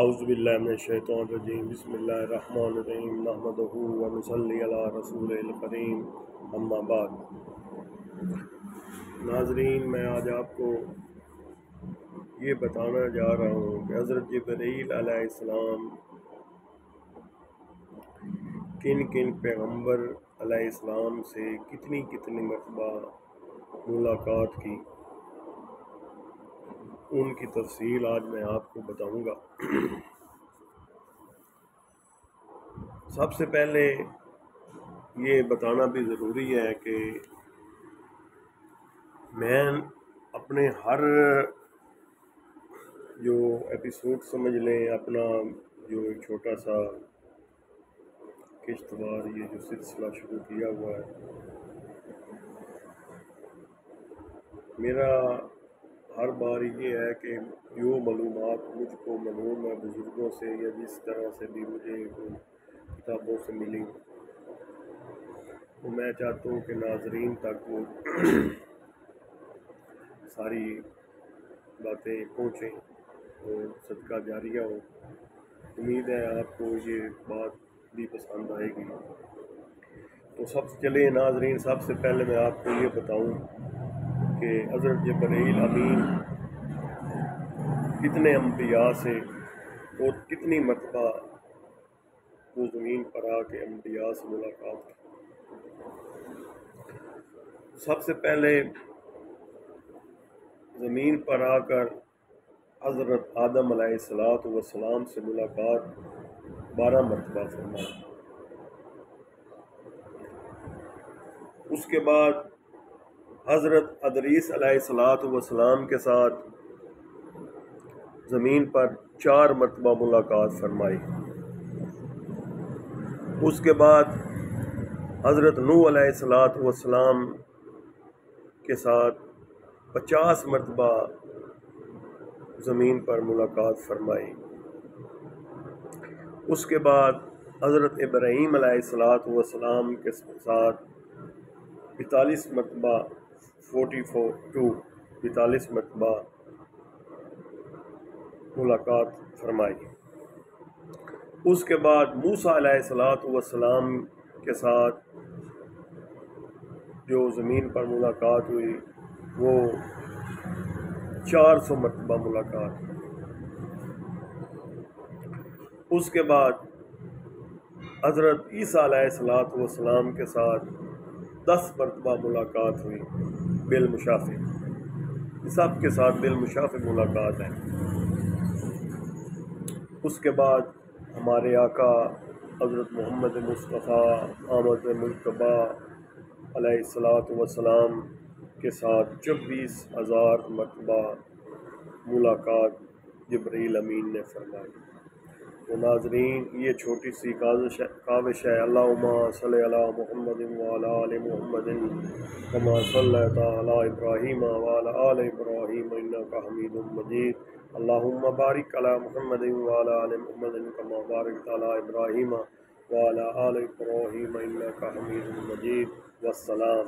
اعوذ باللہ من الشیطان الرجیم بسم اللہ الرحمن الرحیم نحمدہ و نصلی علی رسول الکریم اما بعد۔ ناظرین، میں آج آپ کو یہ بتانا جا رہا ہوں کہ حضرت جبرائیل علیہ السلام کن کن پیغمبر علیہ السلام سے کتنی مرتبہ ملاقات کی، ان کی تفصیل آج میں آپ کو بتاؤں گا۔ سب سے پہلے یہ بتانا بھی ضروری ہے کہ میں اپنے ہر جو ایپیسوڈ سمجھ لیں، اپنا جو ایک چھوٹا سا کشتوار یہ جو سلسلہ شروع کیا ہوا ہے، میرا ہر بار یہ ہے کہ جو معلومات مجھ کو معلوم ہے بزرگوں سے یا جس طرح سے بھی مجھے کتابوں سے ملی، تو میں چاہتا ہوں کہ ناظرین تک وہ ساری باتیں پہنچیں اور صدقہ جاریہ ہو۔ امید ہے آپ کو یہ بات بھی پسند آئے گی۔ تو چلے ناظرین، سب سے پہلے میں آپ کو یہ بتاؤں کہ حضرت جبرائیل امین کتنے انبیاء سے اور کتنی مرتبہ وہ زمین پر آ کے انبیاء سے ملاقات کی۔ سب سے پہلے زمین پر آ کر حضرت آدم علیہ السلام سے ملاقات 12 مرتبہ فرمائی۔ اس کے بعد حضرت ادریس علیہ السلام کے ساتھ زمین پر 4 مرتبہ ملاقات فرمائی۔ اس کے بعد حضرت نوح علیہ السلام کے ساتھ 50 مرتبہ زمین پر ملاقات فرمائی۔ اس کے بعد حضرت ابراہیم علیہ السلام کے ساتھ 42 مرتبہ 42 مرتبہ ملاقات فرمائی۔ اس کے بعد موسیٰ علیہ السلام کے ساتھ جو زمین پر ملاقات ہوئی وہ 400 مرتبہ ملاقات۔ اس کے بعد حضرت عیسیٰ علیہ السلام کے ساتھ 10 مرتبہ ملاقات ہوئی بالمشافہ۔ سب کے ساتھ بالمشافہ ملاقات ہے۔ اس کے بعد ہمارے آقا حضرت محمد مصطفیٰ آمد مجتبیٰ علیہ السلام کے ساتھ 26,000 مرتبہ ملاقات جبرائیل امین نے فرمائی۔ تو ناظرین، یہ چھوٹی سی کاوش ہے۔ اللہم صلی علی محمد وعلی آل محمد کما صلیت علی ابراہیم وعلی آل ابراہیم انک حمید مجید۔ اللہم بارک علی محمد وعلی آل محمد کما بارکت علی ابراہیم وعلی آل ابراہیم انک حمید مجید۔ والسلام۔